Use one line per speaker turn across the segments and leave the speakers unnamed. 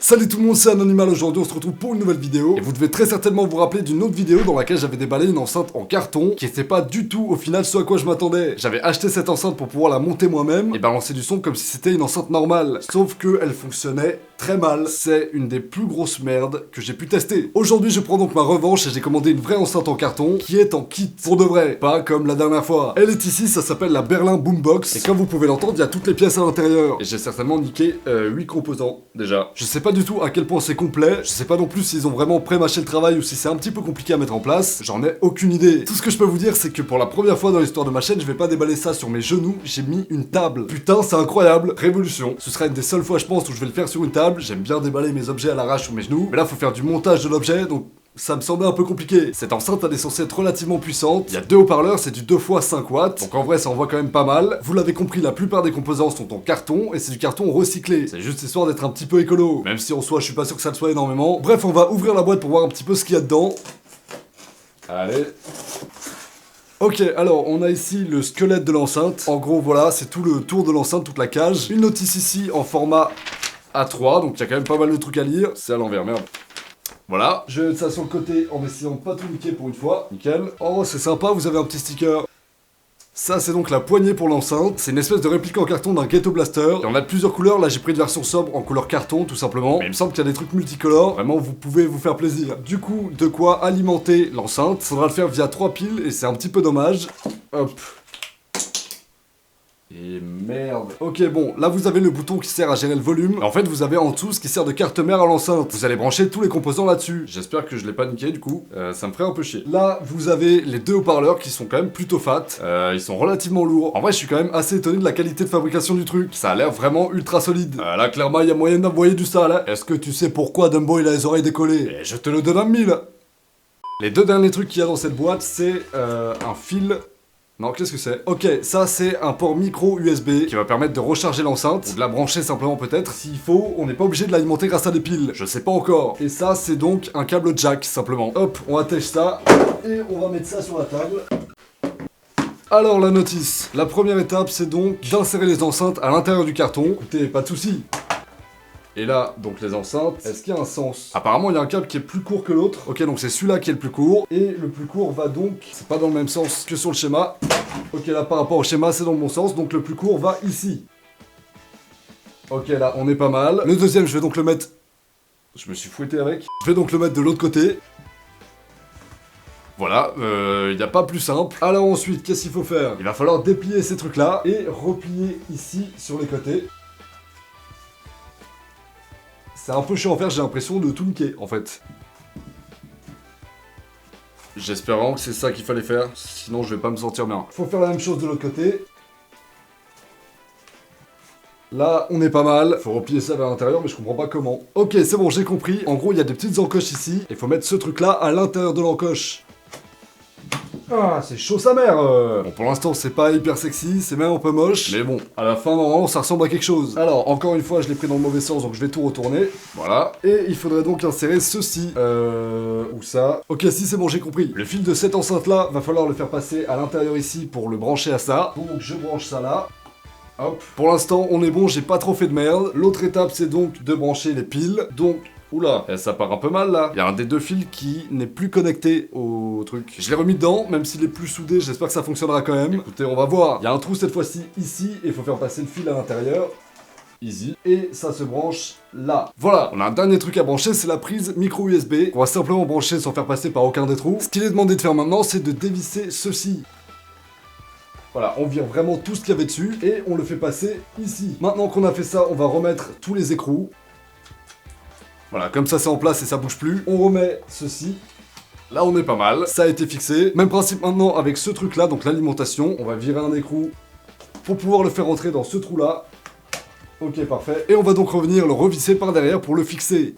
Salut tout le monde, c'est Anonymal. Aujourd'hui on se retrouve pour une nouvelle vidéo. Et vous devez très certainement vous rappeler d'une autre vidéo dans laquelle j'avais déballé une enceinte en carton qui était pas du tout au final ce à quoi je m'attendais. J'avais acheté cette enceinte pour pouvoir la monter moi-même et balancer du son comme si c'était une enceinte normale. Sauf que elle fonctionnait très mal. C'est une des plus grosses merdes que j'ai pu tester. Aujourd'hui je prends donc ma revanche et j'ai commandé une vraie enceinte en carton qui est en kit pour de vrai, pas comme la dernière fois. Elle est ici, ça s'appelle la Berlin Boombox et comme vous pouvez l'entendre, il y a toutes les pièces à l'intérieur. Et j'ai certainement niqué 8 composants déjà. Je sais pas du tout à quel point c'est complet, je sais pas non plus s'ils ont vraiment pré-mâché le travail ou si c'est un petit peu compliqué à mettre en place, j'en ai aucune idée. Tout ce que je peux vous dire c'est que pour la première fois dans l'histoire de ma chaîne, je vais pas déballer ça sur mes genoux, j'ai mis une table. Putain c'est incroyable, révolution. Ce sera une des seules fois je pense où je vais le faire sur une table, j'aime bien déballer mes objets à l'arrache sur mes genoux, mais là faut faire du montage de l'objet donc... ça me semblait un peu compliqué. Cette enceinte elle est censée être relativement puissante. Il y a deux haut-parleurs, c'est du 2 x 5 watts. Donc en vrai ça envoie quand même pas mal. Vous l'avez compris, la plupart des composants sont en carton et c'est du carton recyclé. C'est juste histoire d'être un petit peu écolo. Même si en soi je suis pas sûr que ça le soit énormément. Bref, on va ouvrir la boîte pour voir un petit peu ce qu'il y a dedans. Allez. Ok, alors on a ici le squelette de l'enceinte. En gros voilà, c'est tout le tour de l'enceinte, toute la cage. Une notice ici en format A3, donc il y a quand même pas mal de trucs à lire. C'est à l'envers, merde. Voilà, je vais mettre ça sur le côté en essayant de pas tout niquer pour une fois. Nickel. Oh, c'est sympa, vous avez un petit sticker. Ça, c'est donc la poignée pour l'enceinte. C'est une espèce de réplique en carton d'un Ghetto Blaster. Et on a de plusieurs couleurs. Là, j'ai pris une version sobre en couleur carton, tout simplement. Mais il me semble qu'il y a des trucs multicolores. Vraiment, vous pouvez vous faire plaisir. Du coup, de quoi alimenter l'enceinte. Faudra le faire via 3 piles et c'est un petit peu dommage. Hop. Et merde. Ok bon, là vous avez le bouton qui sert à gérer le volume. En fait vous avez en dessous ce qui sert de carte mère à l'enceinte. Vous allez brancher tous les composants là-dessus. J'espère que je l'ai pas niqué du coup. Ça me ferait un peu chier. Là vous avez les deux haut-parleurs qui sont quand même plutôt fat. Ils sont relativement lourds. En vrai je suis quand même assez étonné de la qualité de fabrication du truc. Ça a l'air vraiment ultra solide. Là clairement il y a moyen d'envoyer du sale. Hein. Est-ce que tu sais pourquoi Dumbo il a les oreilles décollées? Et je te le donne à 1000. Les deux derniers trucs qu'il y a dans cette boîte c'est un fil. Non, qu'est-ce que c'est? Ok, ça c'est un port micro USB qui va permettre de recharger l'enceinte, ou de la brancher simplement peut-être. S'il faut, on n'est pas obligé de l'alimenter grâce à des piles, je sais pas encore. Et ça c'est donc un câble jack simplement. Hop, on attèche ça, et on va mettre ça sur la table. Alors la notice, la première étape c'est donc d'insérer les enceintes à l'intérieur du carton. Écoutez, pas de soucis. Et là, donc les enceintes, est-ce qu'il y a un sens? Apparemment, il y a un câble qui est plus court que l'autre. Ok, donc c'est celui-là qui est le plus court. Et le plus court va donc... c'est pas dans le même sens que sur le schéma. Ok, là, par rapport au schéma, c'est dans le bon sens. Donc le plus court va ici. Ok, là, on est pas mal. Le deuxième, je vais donc le mettre... je me suis fouetté avec. Je vais donc le mettre de l'autre côté. Voilà, il n'y a pas plus simple. Alors ensuite, qu'est-ce qu'il faut faire? Il va falloir déplier ces trucs-là et replier ici sur les côtés. C'est un peu chiant à faire, j'ai l'impression de tout niquer, en fait. J'espère vraiment que c'est ça qu'il fallait faire, sinon je vais pas me sentir bien. Faut faire la même chose de l'autre côté. Là, on est pas mal. Faut replier ça vers l'intérieur, mais je comprends pas comment. Ok, c'est bon, j'ai compris. En gros, il y a des petites encoches ici. Il faut mettre ce truc-là à l'intérieur de l'encoche. Ah, c'est chaud sa mère. Bon, pour l'instant, c'est pas hyper sexy, c'est même un peu moche. Mais bon, à la fin, normalement, ça ressemble à quelque chose. Alors, encore une fois, je l'ai pris dans le mauvais sens, donc je vais tout retourner. Voilà. Et il faudrait donc insérer ceci. Où ça? Ok, si, c'est bon, j'ai compris. Le fil de cette enceinte-là, va falloir le faire passer à l'intérieur ici pour le brancher à ça. Donc, je branche ça là. Hop. Pour l'instant, on est bon, j'ai pas trop fait de merde. L'autre étape, c'est donc de brancher les piles. Donc... oula, ça part un peu mal là. Il y a un des deux fils qui n'est plus connecté au truc. Je l'ai remis dedans, même s'il est plus soudé, j'espère que ça fonctionnera quand même. Écoutez, on va voir. Il y a un trou cette fois-ci ici, et il faut faire passer le fil à l'intérieur. Easy. Et ça se branche là. Voilà, on a un dernier truc à brancher, c'est la prise micro USB. On va simplement brancher sans faire passer par aucun des trous. Ce qu'il est demandé de faire maintenant, c'est de dévisser ceci. Voilà, on vire vraiment tout ce qu'il y avait dessus, et on le fait passer ici. Maintenant qu'on a fait ça, on va remettre tous les écrous. Voilà, comme ça c'est en place et ça bouge plus. On remet ceci. Là on est pas mal. Ça a été fixé. Même principe maintenant avec ce truc là, donc l'alimentation. On va virer un écrou pour pouvoir le faire rentrer dans ce trou là. Ok, parfait. Et on va donc revenir le revisser par derrière pour le fixer.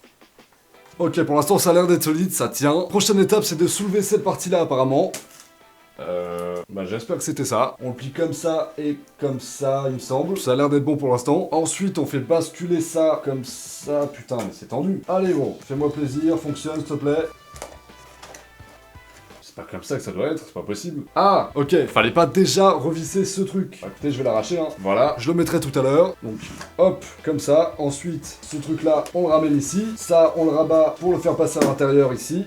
Ok, pour l'instant ça a l'air d'être solide, ça tient. Prochaine étape c'est de soulever cette partie là apparemment. Bah j'espère que c'était ça. On le plie comme ça et comme ça, il me semble. Ça a l'air d'être bon pour l'instant. Ensuite, on fait basculer ça comme ça. Putain, mais c'est tendu. Allez, bon, fais-moi plaisir, fonctionne, s'il te plaît. C'est pas comme ça que ça doit être, c'est pas possible. Ah, ok, fallait pas déjà revisser ce truc. Bah, écoutez, je vais l'arracher, hein. Voilà, je le mettrai tout à l'heure. Donc, hop, comme ça. Ensuite, ce truc-là, on le ramène ici. Ça, on le rabat pour le faire passer à l'intérieur ici.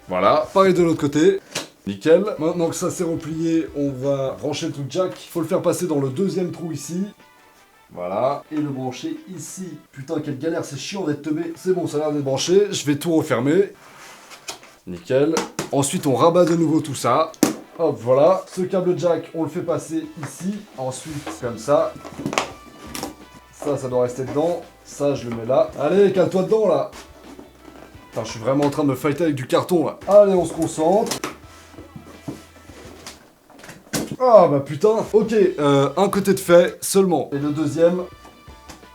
Voilà, pareil de l'autre côté. Nickel. Maintenant que ça s'est replié, on va brancher le truc jack. Faut le faire passer dans le deuxième trou ici. Voilà. Et le brancher ici. Putain, quelle galère, c'est chiant d'être teubé. C'est bon, ça a l'air d'être branché. Je vais tout refermer. Nickel. Ensuite, on rabat de nouveau tout ça. Hop, voilà. Ce câble jack, on le fait passer ici. Ensuite, comme ça. Ça doit rester dedans. Ça, je le mets là. Allez, cale-toi dedans, là. Putain, je suis vraiment en train de me fighter avec du carton, là. Allez, on se concentre. Ah bah putain. Ok, un côté de fait seulement. Et le deuxième...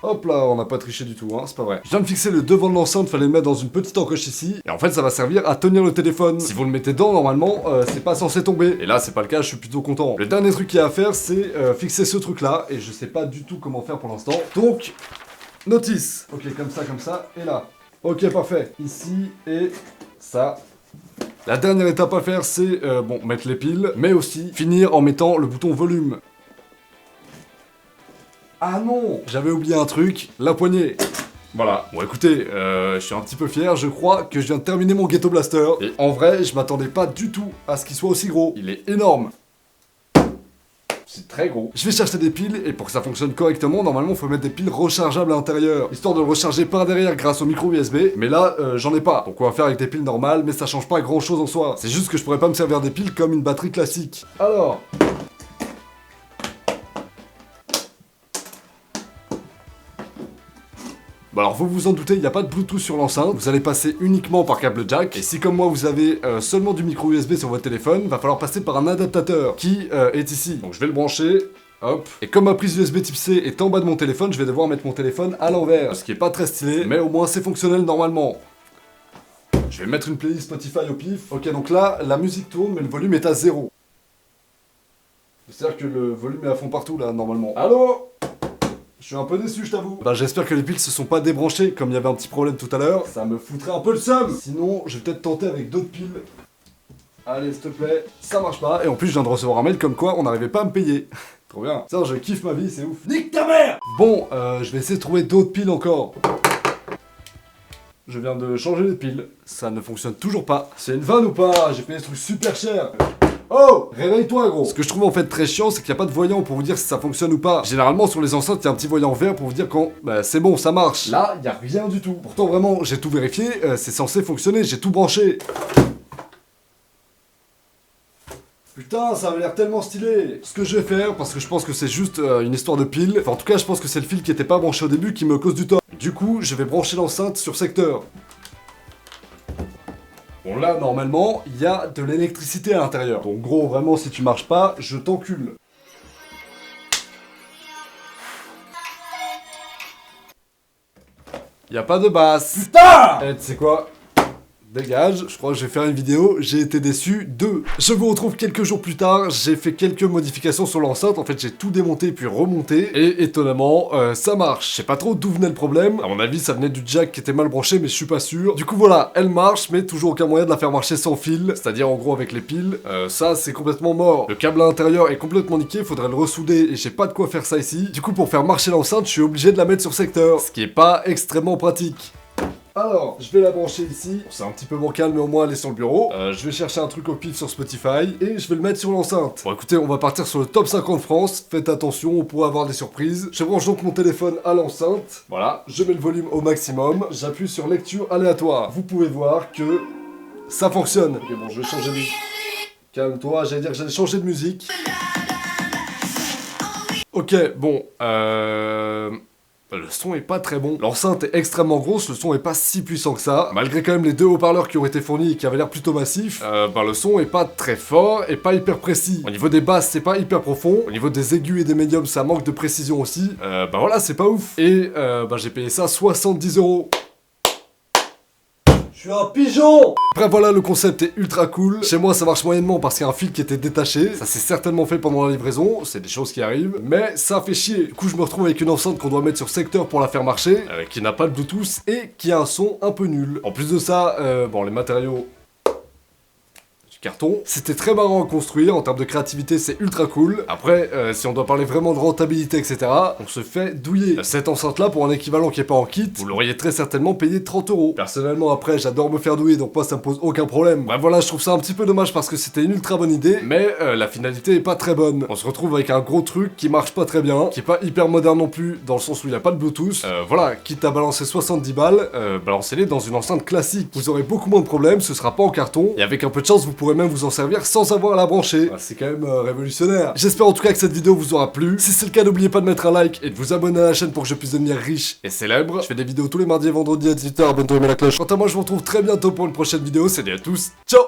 Hop là, on n'a pas triché du tout, hein, c'est pas vrai. Je viens de fixer le devant de l'enceinte, fallait le mettre dans une petite encoche ici. Et en fait, ça va servir à tenir le téléphone. Si vous le mettez dedans, normalement, c'est pas censé tomber. Et là, c'est pas le cas, je suis plutôt content. Le dernier truc qu'il y a à faire, c'est fixer ce truc-là. Et je sais pas du tout comment faire pour l'instant. Donc, notice. Ok, comme ça, et là. Ok, parfait. Ici, et ça... La dernière étape à faire, c'est, bon, mettre les piles, mais aussi finir en mettant le bouton volume. Ah non! J'avais oublié un truc, la poignée. Voilà. Bon, écoutez, je suis un petit peu fier, je crois que je viens de terminer mon Ghetto Blaster. Et en vrai, je m'attendais pas du tout à ce qu'il soit aussi gros. Il est énorme. C'est très gros. Je vais chercher des piles, et pour que ça fonctionne correctement, normalement, il faut mettre des piles rechargeables à l'intérieur, histoire de le recharger par derrière grâce au micro USB, mais là, j'en ai pas. Donc on va faire avec des piles normales, mais ça change pas grand chose en soi. C'est juste que je pourrais pas me servir des piles comme une batterie classique. Alors... Bon alors vous vous en doutez, il n'y a pas de Bluetooth sur l'enceinte, vous allez passer uniquement par câble jack, et si comme moi vous avez seulement du micro USB sur votre téléphone, va falloir passer par un adaptateur qui est ici. Donc je vais le brancher, hop, et comme ma prise USB type C est en bas de mon téléphone, je vais devoir mettre mon téléphone à l'envers, ce qui est pas très stylé, mais au moins c'est fonctionnel normalement. Je vais mettre une playlist Spotify au pif. Ok, donc là, la musique tourne, mais le volume est à 0. C'est-à-dire que le volume est à fond partout là, normalement. Allô ? Je suis un peu déçu, je t'avoue. Bah j'espère que les piles se sont pas débranchées, comme il y avait un petit problème tout à l'heure. Ça me foutrait un peu le seum. Sinon, je vais peut-être tenter avec d'autres piles. Allez, s'il te plaît. Ça marche pas. Et en plus, je viens de recevoir un mail comme quoi on n'arrivait pas à me payer. Trop bien. Ça, je kiffe ma vie, c'est ouf. Nique ta mère. Bon, je vais essayer de trouver d'autres piles encore. Je viens de changer les piles. Ça ne fonctionne toujours pas. C'est une vanne ou pas? J'ai payé ce truc super cher. Oh! Réveille-toi, gros! Ce que je trouve en fait très chiant, c'est qu'il n'y a pas de voyant pour vous dire si ça fonctionne ou pas. Généralement, sur les enceintes, il y a un petit voyant vert pour vous dire quand bah, c'est bon, ça marche. Là, il n'y a rien du tout. Pourtant, vraiment, j'ai tout vérifié, c'est censé fonctionner, j'ai tout branché. Putain, ça avait l'air tellement stylé. Ce que je vais faire, parce que je pense que c'est juste une histoire de pile, enfin en tout cas, je pense que c'est le fil qui était pas branché au début qui me cause du tort. Du coup, je vais brancher l'enceinte sur secteur. Bon là, normalement, il y a de l'électricité à l'intérieur. Donc gros, vraiment, si tu marches pas, je t'encule. Y a pas de basse. Putain! Eh, tu sais quoi? Dégage, je crois que je vais faire une vidéo, j'ai été déçu de... Je vous retrouve quelques jours plus tard, j'ai fait quelques modifications sur l'enceinte, en fait j'ai tout démonté puis remonté, et étonnamment, ça marche. Je sais pas trop d'où venait le problème, à mon avis ça venait du jack qui était mal branché mais je suis pas sûr. Du coup voilà, elle marche, mais toujours aucun moyen de la faire marcher sans fil, c'est-à-dire en gros avec les piles, ça c'est complètement mort. Le câble à l'intérieur est complètement niqué, faudrait le ressouder, et j'ai pas de quoi faire ça ici. Du coup pour faire marcher l'enceinte, je suis obligé de la mettre sur secteur, ce qui est pas extrêmement pratique. Alors, je vais la brancher ici, c'est un petit peu bancal mais au moins elle est sur le bureau. Je vais chercher un truc au pif sur Spotify et je vais le mettre sur l'enceinte. Bon écoutez, on va partir sur le top 50 France, faites attention, on pourrait avoir des surprises. Je branche donc mon téléphone à l'enceinte, voilà, je mets le volume au maximum, j'appuie sur lecture aléatoire. Vous pouvez voir que ça fonctionne. Ok bon, je vais changer de musique. Calme-toi, j'allais dire que j'allais changer de musique. Ok, bon, le son est pas très bon. L'enceinte est extrêmement grosse, le son est pas si puissant que ça. Malgré quand même les deux haut-parleurs qui ont été fournis et qui avaient l'air plutôt massifs, le son est pas très fort et pas hyper précis. Au niveau des basses, c'est pas hyper profond. Au niveau des aigus et des médiums, ça manque de précision aussi. Voilà, c'est pas ouf. Et j'ai payé ça 70 €. Je suis un pigeon! Bref voilà, le concept est ultra cool. Chez moi ça marche moyennement parce qu'il y a un fil qui était détaché. Ça s'est certainement fait pendant la livraison, c'est des choses qui arrivent. Mais ça fait chier. Du coup je me retrouve avec une enceinte qu'on doit mettre sur secteur pour la faire marcher, qui n'a pas de Bluetooth et qui a un son un peu nul. En plus de ça, les matériaux... du carton. C'était très marrant à construire, en termes de créativité c'est ultra cool. Après, si on doit parler vraiment de rentabilité, etc., on se fait douiller. Cette enceinte là, pour un équivalent qui est pas en kit, vous l'auriez très certainement payé 30 €. Personnellement, après, j'adore me faire douiller, donc moi ça me pose aucun problème. Bref, voilà, je trouve ça un petit peu dommage parce que c'était une ultra bonne idée, mais la finalité est pas très bonne. On se retrouve avec un gros truc qui marche pas très bien, qui est pas hyper moderne non plus, dans le sens où il a pas de Bluetooth. Voilà, quitte à balancer 70 balles, balancez-les dans une enceinte classique. Vous aurez beaucoup moins de problèmes, ce sera pas en carton, et avec un peu de chance, vous pourrez même vous en servir sans avoir à la brancher. C'est quand même révolutionnaire. J'espère en tout cas que cette vidéo vous aura plu. Si c'est le cas, n'oubliez pas de mettre un like et de vous abonner à la chaîne pour que je puisse devenir riche et célèbre. Je fais des vidéos tous les mardis et vendredis à 18 h, abonnez-vous à la cloche. Quant à moi, je vous retrouve très bientôt pour une prochaine vidéo. Salut à tous, ciao!